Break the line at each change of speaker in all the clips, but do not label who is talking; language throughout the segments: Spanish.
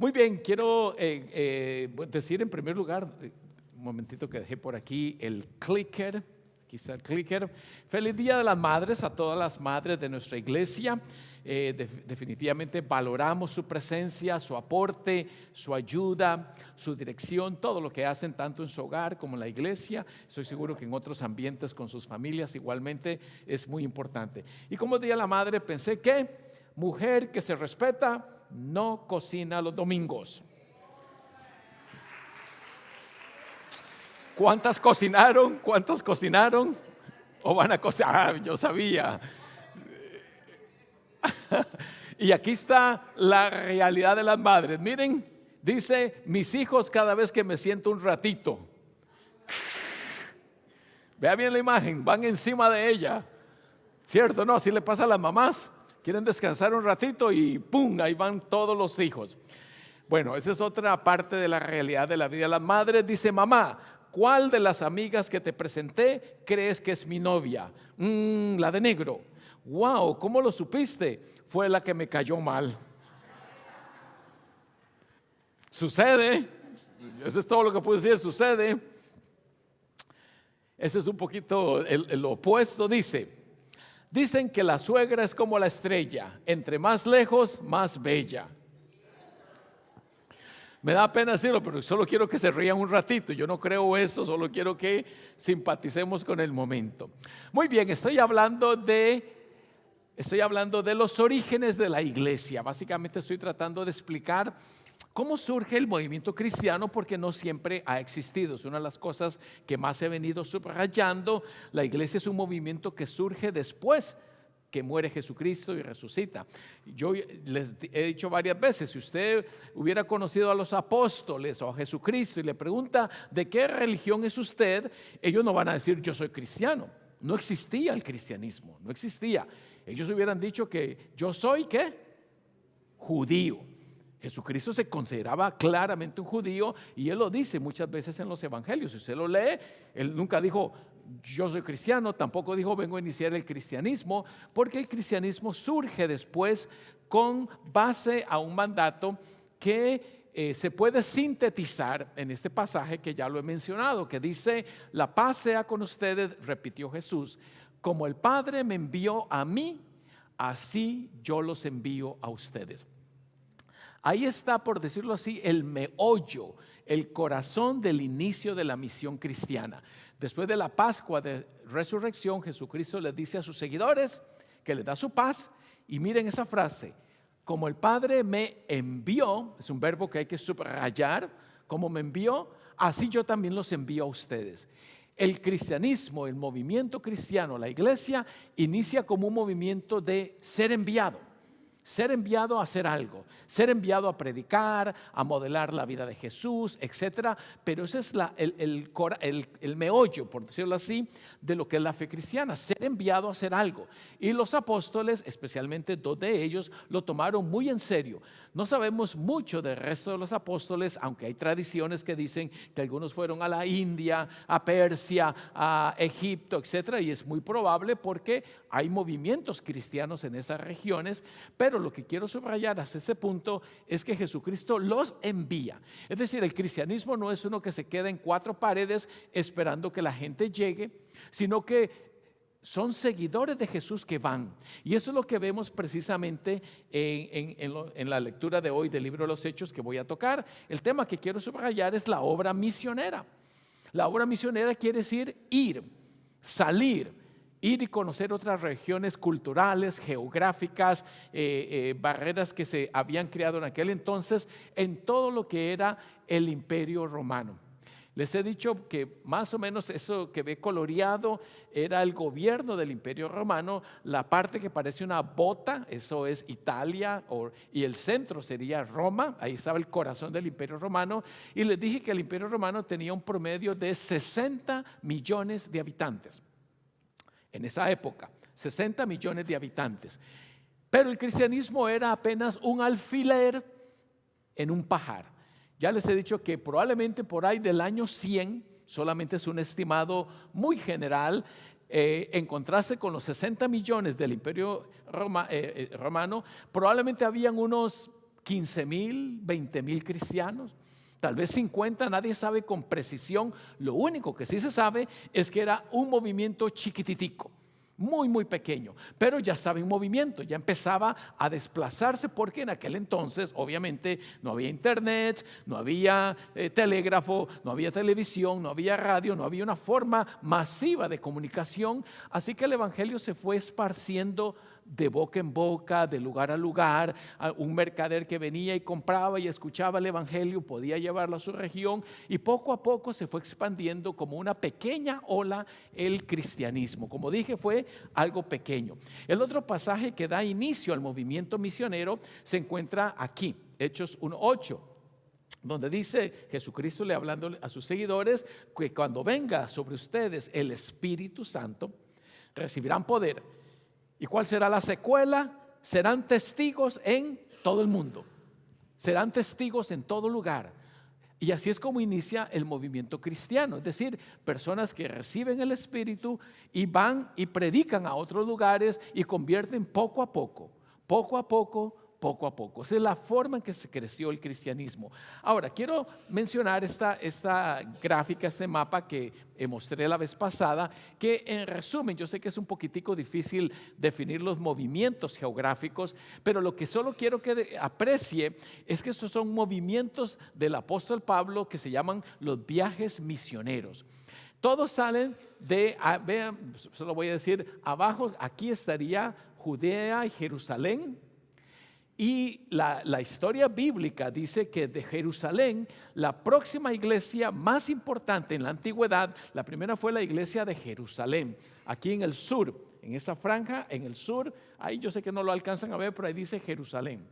Muy bien, quiero decir en primer lugar, un momentito que dejé por aquí el clicker. Aquí está el clicker. Feliz Día de las Madres a todas las madres de nuestra iglesia. Definitivamente valoramos su presencia, su aporte, su ayuda, su dirección, todo lo que hacen tanto en su hogar como en la iglesia. Estoy seguro que en otros ambientes con sus familias igualmente es muy importante. Y como Día de la Madre pensé que mujer que se respeta no cocina los domingos. ¿Cuántas cocinaron? ¿Cuántos cocinaron? ¿O van a cocinar? Yo sabía. Y aquí está la realidad de las madres. Miren, dice, mis hijos cada vez que me siento un ratito. Vea bien la imagen, van encima de ella. ¿Cierto? No, así le pasa a las mamás. Quieren descansar un ratito y ¡pum! Ahí van todos los hijos. Bueno, esa es otra parte de la realidad de la vida de las madres. Dice, mamá, ¿cuál de las amigas que te presenté crees que es mi novia? La de negro. Wow, ¿cómo lo supiste? Fue la que me cayó mal. Sucede. Eso es todo lo que puedo decir, sucede. Ese es un poquito el opuesto. Dicen que la suegra es como la estrella, entre más lejos, más bella. Me da pena decirlo, pero solo quiero que se rían un ratito. Yo no creo eso, solo quiero que simpaticemos con el momento. Muy bien, estoy hablando de los orígenes de la iglesia. Básicamente estoy tratando de explicar cómo surge el movimiento cristiano, porque no siempre ha existido. Es una de las cosas que más he venido subrayando. La iglesia es un movimiento que surge después que muere Jesucristo y resucita. Yo les he dicho varias veces, si usted hubiera conocido a los apóstoles o a Jesucristo y le pregunta de qué religión es usted, ellos no van a decir yo soy cristiano. No existía el cristianismo, no existía. Ellos hubieran dicho que yo soy ¿qué? Judío. Jesucristo se consideraba claramente un judío y él lo dice muchas veces en los evangelios. Si usted lo lee, él nunca dijo yo soy cristiano, tampoco dijo vengo a iniciar el cristianismo, porque el cristianismo surge después con base a un mandato que se puede sintetizar en este pasaje que ya lo he mencionado, que dice, la paz sea con ustedes, repitió Jesús, como el Padre me envió a mí, así yo los envío a ustedes. Ahí está, por decirlo así, el meollo, el corazón del inicio de la misión cristiana. Después de la Pascua de Resurrección, Jesucristo les dice a sus seguidores que les da su paz. Y miren esa frase, como el Padre me envió, es un verbo que hay que subrayar, como me envió, así yo también los envío a ustedes. El cristianismo, el movimiento cristiano, la iglesia, inicia como un movimiento de ser enviado a hacer algo, ser enviado a predicar, a modelar la vida de Jesús, etcétera. Pero ese es el meollo, por decirlo así, de lo que es la fe cristiana, ser enviado a hacer algo. Y los apóstoles, especialmente dos de ellos, lo tomaron muy en serio. No sabemos mucho del resto de los apóstoles, aunque hay tradiciones que dicen que algunos fueron a la India, a Persia, a Egipto, etcétera, y es muy probable porque hay movimientos cristianos en esas regiones. Pero lo que quiero subrayar hasta ese punto es que Jesucristo los envía. Es decir, el cristianismo no es uno que se queda en cuatro paredes esperando que la gente llegue, sino que son seguidores de Jesús que van. Y eso es lo que vemos precisamente en la lectura de hoy del libro de los Hechos que voy a tocar. El tema que quiero subrayar es la obra misionera. La obra misionera quiere decir ir, salir, ir y conocer otras regiones culturales, geográficas, barreras que se habían creado en aquel entonces en todo lo que era el Imperio Romano. Les he dicho que más o menos eso que ve coloreado era el gobierno del Imperio Romano. La parte que parece una bota, eso es Italia, y el centro sería Roma. Ahí estaba el corazón del Imperio Romano. Y les dije que el Imperio Romano tenía un promedio de 60 millones de habitantes. En esa época, 60 millones de habitantes. Pero el cristianismo era apenas un alfiler en un pajar. Ya les he dicho que probablemente por ahí del año 100, solamente es un estimado muy general, encontrarse con los 60 millones del Imperio Romano, probablemente habían unos 15,000, 20,000 cristianos, tal vez 50, nadie sabe con precisión. Lo único que sí se sabe es que era un movimiento chiquititico, muy, muy pequeño, pero ya estaba en movimiento, ya empezaba a desplazarse, porque en aquel entonces obviamente no había internet, no había telégrafo, no había televisión, no había radio, no había una forma masiva de comunicación, así que el evangelio se fue esparciendo de boca en boca, de lugar a lugar. Un mercader que venía y compraba y escuchaba el evangelio podía llevarlo a su región, y poco a poco se fue expandiendo como una pequeña ola el cristianismo. Como dije, fue algo pequeño. El otro pasaje que da inicio al movimiento misionero se encuentra aquí, Hechos 1:8, donde dice Jesucristo le hablando a sus seguidores que cuando venga sobre ustedes el Espíritu Santo, recibirán poder. ¿Y cuál será la secuela? Serán testigos en todo el mundo. Serán testigos en todo lugar. Y así es como inicia el movimiento cristiano. Es decir, personas que reciben el Espíritu y van y predican a otros lugares y convierten poco a poco, poco a poco, poco a poco. Esa es la forma en que se creció el cristianismo. Ahora, quiero mencionar esta gráfica, este mapa que mostré la vez pasada, que en resumen, yo sé que es un poquitico difícil definir los movimientos geográficos, pero lo que solo quiero que aprecie es que estos son movimientos del apóstol Pablo que se llaman los viajes misioneros. Todos salen de, vean, solo voy a decir, abajo aquí estaría Judea y Jerusalén. Y la historia bíblica dice que de Jerusalén, la próxima iglesia más importante en la antigüedad, la primera fue la iglesia de Jerusalén, aquí en el sur, en esa franja, en el sur, ahí yo sé que no lo alcanzan a ver, pero ahí dice Jerusalén.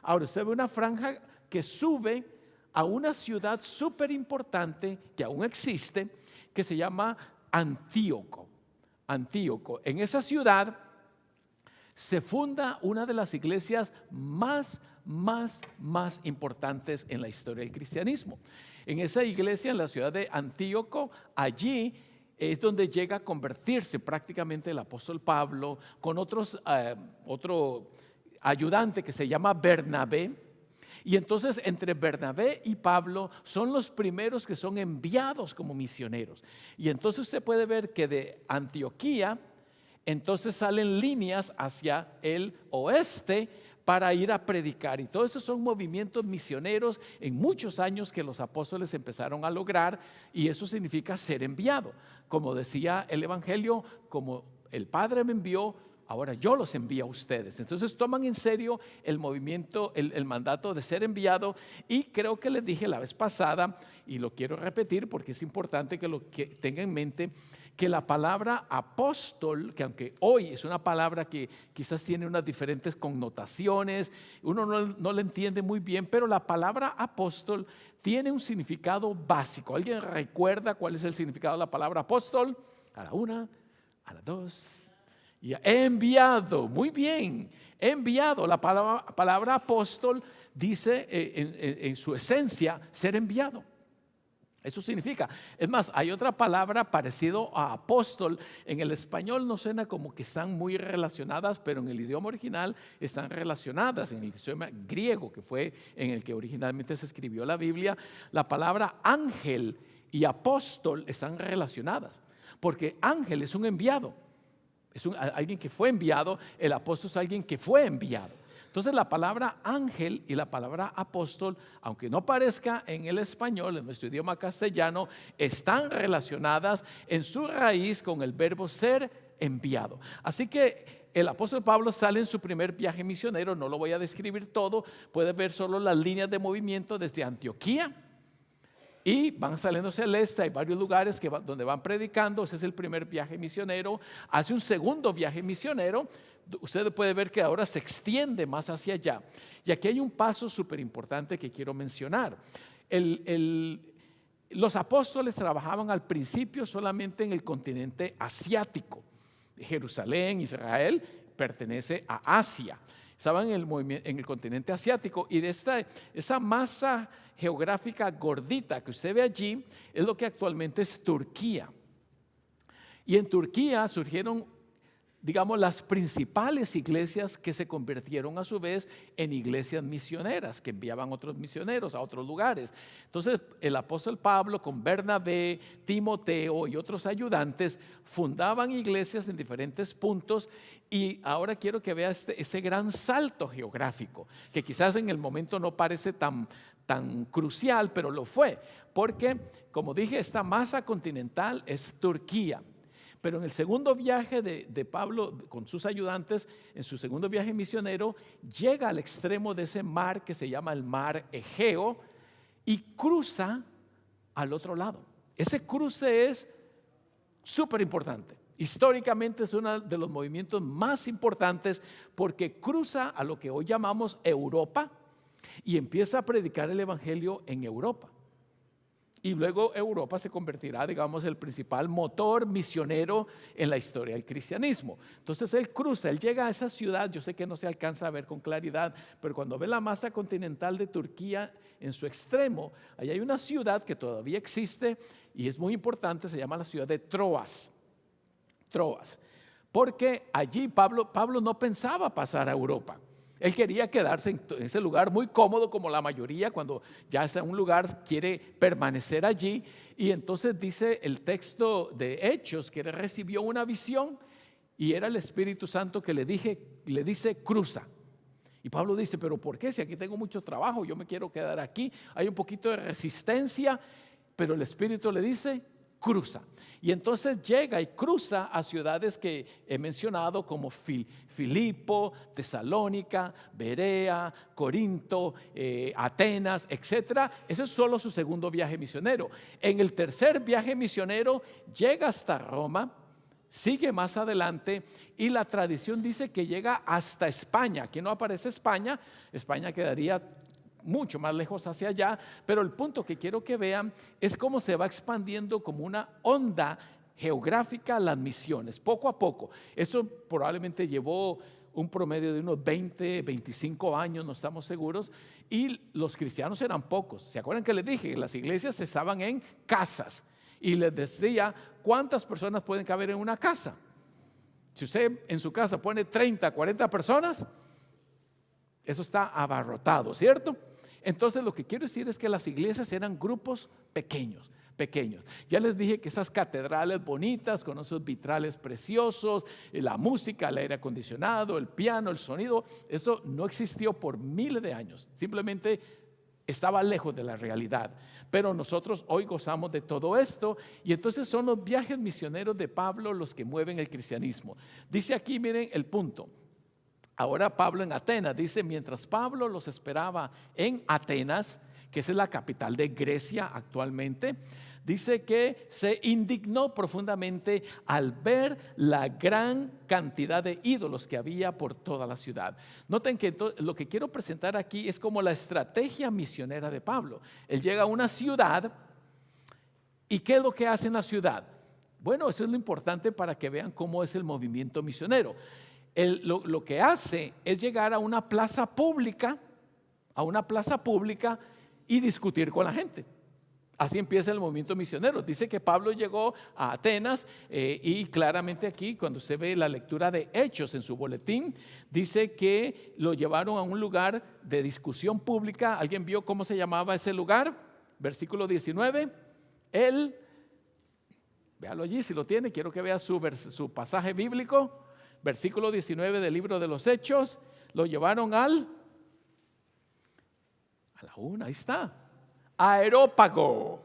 Ahora usted ve una franja que sube a una ciudad súper importante que aún existe, que se llama Antíoco. Antíoco. En esa ciudad se funda una de las iglesias más importantes en la historia del cristianismo. En esa iglesia, en la ciudad de Antíoco, allí es donde llega a convertirse prácticamente el apóstol Pablo con otro ayudante que se llama Bernabé. Y entonces entre Bernabé y Pablo son los primeros que son enviados como misioneros. Y entonces usted puede ver que de Antioquía entonces salen líneas hacia el oeste para ir a predicar. Y todos esos son movimientos misioneros en muchos años que los apóstoles empezaron a lograr, y eso significa ser enviado. Como decía el evangelio, como el Padre me envió, ahora yo los envío a ustedes. Entonces toman en serio el movimiento, el mandato de ser enviado. Y creo que les dije la vez pasada, y lo quiero repetir porque es importante que lo que tengan en mente, que la palabra apóstol, que aunque hoy es una palabra que quizás tiene unas diferentes connotaciones, uno no la entiende muy bien, pero la palabra apóstol tiene un significado básico. ¿Alguien recuerda cuál es el significado de la palabra apóstol? A la una, a la dos, y enviado. Muy bien, enviado. La palabra apóstol dice en su esencia ser enviado. Eso significa. Es más, hay otra palabra parecido a apóstol. En el español no suena como que están muy relacionadas, pero en el idioma original están relacionadas. En el idioma griego, que fue en el que originalmente se escribió la Biblia, la palabra ángel y apóstol están relacionadas, porque ángel es un enviado, es alguien que fue enviado. El apóstol es alguien que fue enviado. Entonces la palabra ángel y la palabra apóstol, aunque no parezca en el español, en nuestro idioma castellano, están relacionadas en su raíz con el verbo ser enviado. Así que el apóstol Pablo sale en su primer viaje misionero. No lo voy a describir todo, puede ver solo las líneas de movimiento desde Antioquía. Y van saliendo hacia el este, hay varios lugares donde van predicando. Ese es el primer viaje misionero. Hace un segundo viaje misionero. Usted puede ver que ahora se extiende más hacia allá. Y aquí hay un paso súper importante que quiero mencionar. Los apóstoles trabajaban al principio solamente en el continente asiático. Jerusalén, Israel, pertenece a Asia. Estaban en el continente asiático, y de esa masa geográfica gordita que usted ve allí es lo que actualmente es Turquía. Y en Turquía surgieron digamos, las principales iglesias que se convirtieron a su vez en iglesias misioneras, que enviaban otros misioneros a otros lugares. Entonces, el apóstol Pablo con Bernabé, Timoteo y otros ayudantes fundaban iglesias en diferentes puntos, y ahora quiero que vea ese gran salto geográfico, que quizás en el momento no parece tan crucial, pero lo fue, porque, como dije, esta masa continental es Turquía. Pero en el segundo viaje de Pablo con sus ayudantes, en su segundo viaje misionero, llega al extremo de ese mar que se llama el mar Egeo y cruza al otro lado. Ese cruce es súper importante. Históricamente es uno de los movimientos más importantes porque cruza a lo que hoy llamamos Europa y empieza a predicar el evangelio en Europa. Y luego Europa se convertirá, digamos, el principal motor misionero en la historia del cristianismo. Entonces él cruza, él llega a esa ciudad, yo sé que no se alcanza a ver con claridad, pero cuando ve la masa continental de Turquía en su extremo, ahí hay una ciudad que todavía existe y es muy importante, se llama la ciudad de Troas. Troas, porque allí Pablo no pensaba pasar a Europa. Él quería quedarse en ese lugar muy cómodo, como la mayoría cuando ya está en un lugar quiere permanecer allí. Y entonces dice el texto de Hechos que él recibió una visión y era el Espíritu Santo que le dice cruza. Y Pablo dice, pero ¿por qué? Si aquí tengo mucho trabajo, yo me quiero quedar aquí. Hay un poquito de resistencia, pero el Espíritu le dice cruza. Y entonces llega y cruza a ciudades que he mencionado como Filipo, Tesalónica, Berea, Corinto, Atenas, etc. Ese es solo su segundo viaje misionero. En el tercer viaje misionero llega hasta Roma, sigue más adelante y la tradición dice que llega hasta España. Aquí no aparece España, España quedaría mucho más lejos hacia allá, pero el punto que quiero que vean es cómo se va expandiendo como una onda geográfica las misiones, poco a poco. Eso probablemente llevó un promedio de unos 20, 25 años, no estamos seguros, y los cristianos eran pocos. ¿Se acuerdan que les dije? Las iglesias se estaban en casas y les decía cuántas personas pueden caber en una casa. Si usted en su casa pone 30, 40 personas, eso está abarrotado, ¿cierto? Entonces lo que quiero decir es que las iglesias eran grupos pequeños. Ya les dije que esas catedrales bonitas con esos vitrales preciosos, la música, el aire acondicionado, el piano, el sonido, eso no existió por miles de años, simplemente estaba lejos de la realidad. Pero nosotros hoy gozamos de todo esto y entonces son los viajes misioneros de Pablo los que mueven el cristianismo. Dice aquí, miren el punto. Ahora Pablo en Atenas, dice, mientras Pablo los esperaba en Atenas, que es la capital de Grecia actualmente, dice que se indignó profundamente al ver la gran cantidad de ídolos que había por toda la ciudad. Noten que lo que quiero presentar aquí es como la estrategia misionera de Pablo. Él llega a una ciudad y ¿qué es lo que hace en la ciudad? Bueno, eso es lo importante para que vean cómo es el movimiento misionero. Lo que hace es llegar a una plaza pública, y discutir con la gente. Así empieza el movimiento misionero. Dice que Pablo llegó a Atenas y claramente aquí, cuando usted ve la lectura de Hechos en su boletín, dice que lo llevaron a un lugar de discusión pública. ¿Alguien vio cómo se llamaba ese lugar? Versículo 19. Véalo allí si lo tiene, quiero que vea su pasaje bíblico. Versículo 19 del libro de los Hechos, lo llevaron a la una, ahí está, Areópago,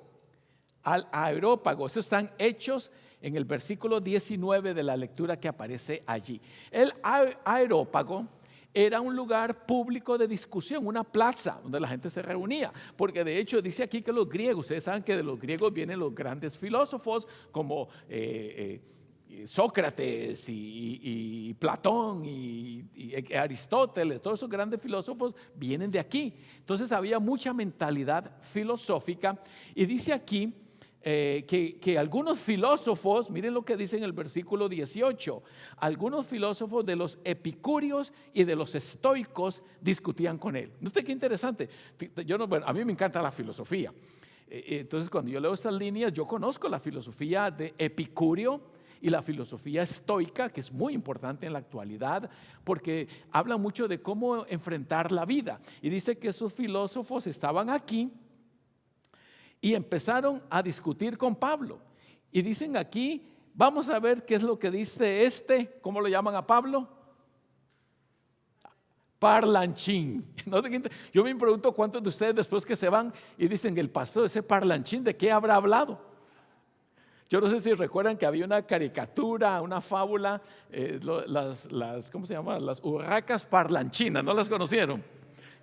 al Areópago. Eso están Hechos en el versículo 19 de la lectura que aparece allí. El Areópago era un lugar público de discusión, una plaza donde la gente se reunía, porque de hecho dice aquí que los griegos, ustedes saben que de los griegos vienen los grandes filósofos como Sócrates y Platón y Aristóteles, todos esos grandes filósofos vienen de aquí. Entonces había mucha mentalidad filosófica y dice aquí que algunos filósofos, miren lo que dice en el versículo 18, algunos filósofos de los epicúreos y de los estoicos discutían con él. ¿No sé qué interesante? A mí me encanta la filosofía. Entonces cuando yo leo estas líneas, yo conozco la filosofía de Epicúreo. y la filosofía estoica, que es muy importante en la actualidad, porque habla mucho de cómo enfrentar la vida. Y dice que esos filósofos estaban aquí y empezaron a discutir con Pablo. Y dicen aquí, vamos a ver qué es lo que dice ¿cómo lo llaman a Pablo? Parlanchín. Yo me pregunto cuántos de ustedes después que se van y dicen el pastor, ese parlanchín, ¿de qué habrá hablado? Yo no sé si recuerdan que había una caricatura, una fábula, ¿cómo se llama? Las urracas parlanchinas, ¿no las conocieron?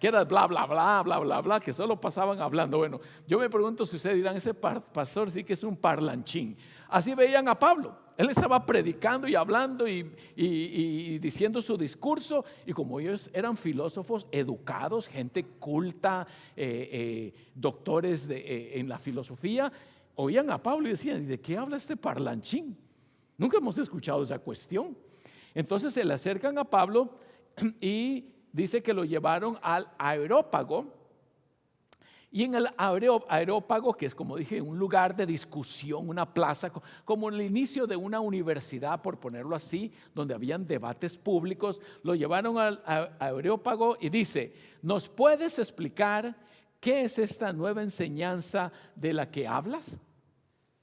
Que era bla, bla, bla, bla, bla, bla, que solo pasaban hablando. Bueno, yo me pregunto si ustedes dirán, ese pastor sí que es un parlanchín. Así veían a Pablo. Él estaba predicando y hablando y diciendo su discurso, y como ellos eran filósofos educados, gente culta, doctores en la filosofía, oían a Pablo y decían, ¿de qué habla este parlanchín? Nunca hemos escuchado esa cuestión. Entonces se le acercan a Pablo y dice que lo llevaron al Areópago. Y en el Areópago, que es, como dije, un lugar de discusión, una plaza, como el inicio de una universidad, por ponerlo así, donde habían debates públicos, lo llevaron al Areópago y dice, ¿nos puedes explicar qué es esta nueva enseñanza de la que hablas?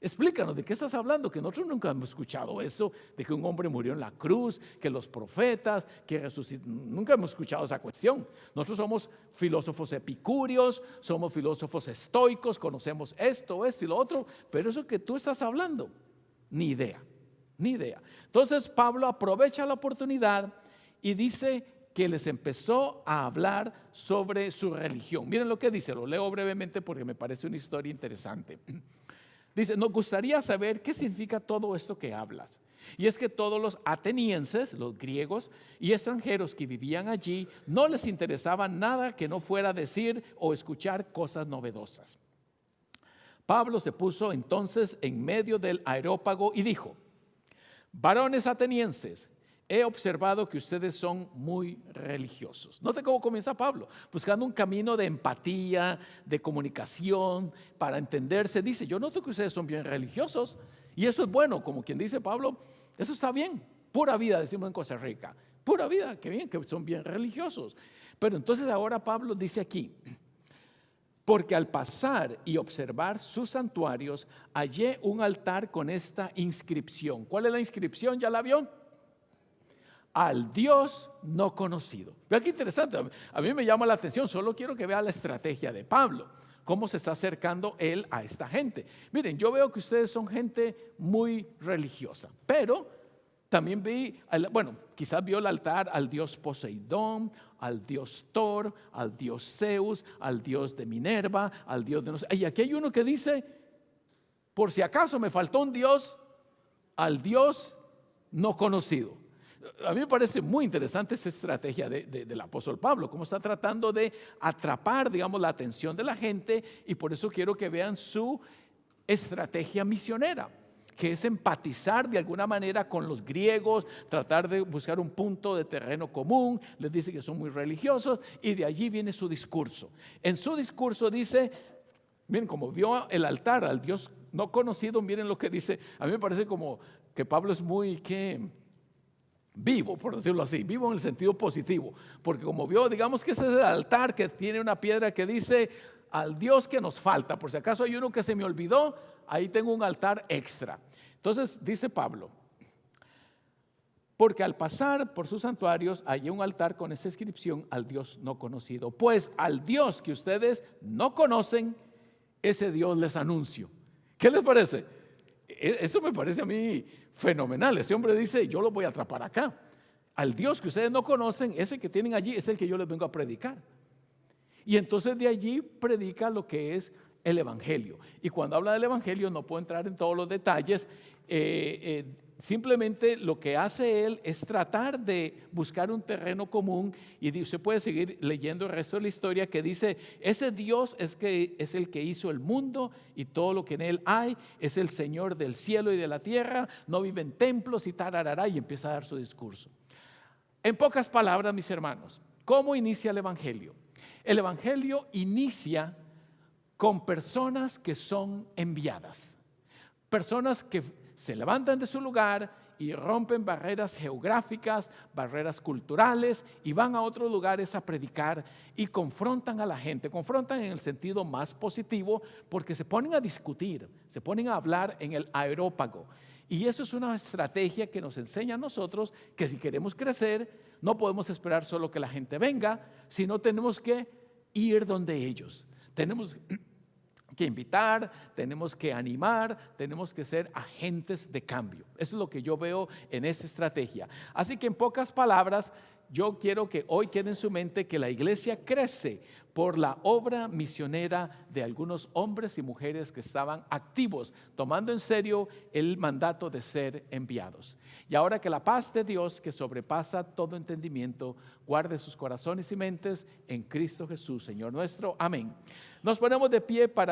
Explícanos, ¿de qué estás hablando? Que nosotros nunca hemos escuchado eso, de que un hombre murió en la cruz, que los profetas, que resucitó. Nunca hemos escuchado esa cuestión. Nosotros somos filósofos epicúreos, somos filósofos estoicos, conocemos esto y lo otro, pero eso que tú estás hablando, ni idea, ni idea. Entonces Pablo aprovecha la oportunidad y dice que les empezó a hablar sobre su religión. Miren lo que dice, lo leo brevemente porque me parece una historia interesante. Dice, nos gustaría saber qué significa todo esto que hablas. Y es que todos los atenienses, los griegos y extranjeros que vivían allí, no les interesaba nada que no fuera decir o escuchar cosas novedosas. Pablo se puso entonces en medio del Areópago y dijo, varones atenienses, he observado que ustedes son muy religiosos. Note cómo comienza Pablo, buscando un camino de empatía, de comunicación, para entenderse. Dice, yo noto que ustedes son bien religiosos y eso es bueno, como quien dice Pablo, eso está bien. Pura vida, decimos en Costa Rica. Pura vida, qué bien, que son bien religiosos. Pero entonces ahora Pablo dice aquí, porque al pasar y observar sus santuarios, hallé un altar con esta inscripción. ¿Cuál es la inscripción? ¿Ya la vio? Al Dios no conocido. Vea qué interesante, a mí me llama la atención, solo quiero que vea la estrategia de Pablo, cómo se está acercando él a esta gente. Miren, yo veo que ustedes son gente muy religiosa, pero también quizás vio el altar al dios Poseidón, al dios Thor, al dios Zeus, al dios de Minerva, al dios de no sé. Y aquí hay uno que dice, por si acaso me faltó un dios, al dios no conocido. A mí me parece muy interesante esa estrategia del apóstol Pablo, cómo está tratando de atrapar, digamos, la atención de la gente, y por eso quiero que vean su estrategia misionera, que es empatizar de alguna manera con los griegos, tratar de buscar un punto de terreno común. Les dice que son muy religiosos y de allí viene su discurso. En su discurso dice, miren, como vio el altar al Dios no conocido, miren lo que dice. A mí me parece como que Pablo es muy vivo, por decirlo así, vivo en el sentido positivo, porque como vio, digamos que ese es el altar que tiene una piedra que dice al Dios que nos falta, por si acaso hay uno que se me olvidó, ahí tengo un altar extra. Entonces dice Pablo, porque al pasar por sus santuarios hallé un altar con esta inscripción, al Dios no conocido, pues al Dios que ustedes no conocen, ese Dios les anuncio. ¿Qué les parece? Eso me parece a mí fenomenal. Ese hombre dice, yo lo voy a atrapar acá. Al Dios que ustedes no conocen, ese que tienen allí, es el que yo les vengo a predicar. Y entonces de allí predica lo que es el Evangelio. Y cuando habla del Evangelio, no puedo entrar en todos los detalles, simplemente lo que hace él es tratar de buscar un terreno común, y usted puede seguir leyendo el resto de la historia, que dice, ese Dios es el que hizo el mundo y todo lo que en él hay, es el Señor del cielo y de la tierra, no vive en templos y tararará, y empieza a dar su discurso. En pocas palabras, mis hermanos, ¿cómo inicia el Evangelio? El Evangelio inicia con personas que son enviadas, personas que se levantan de su lugar y rompen barreras geográficas, barreras culturales y van a otros lugares a predicar y confrontan a la gente. Confrontan en el sentido más positivo porque se ponen a discutir, se ponen a hablar en el aerópago. Y eso es una estrategia que nos enseña a nosotros que si queremos crecer, no podemos esperar solo que la gente venga, sino tenemos que ir donde ellos. Tenemos que invitar, tenemos que animar, tenemos que ser agentes de cambio. Eso es lo que yo veo en esta estrategia. Así que en pocas palabras, yo quiero que hoy quede en su mente que la iglesia crece por la obra misionera de algunos hombres y mujeres que estaban activos, tomando en serio el mandato de ser enviados. Y ahora que la paz de Dios, que sobrepasa todo entendimiento, guarde sus corazones y mentes en Cristo Jesús, Señor nuestro. Amén. Nos ponemos de pie para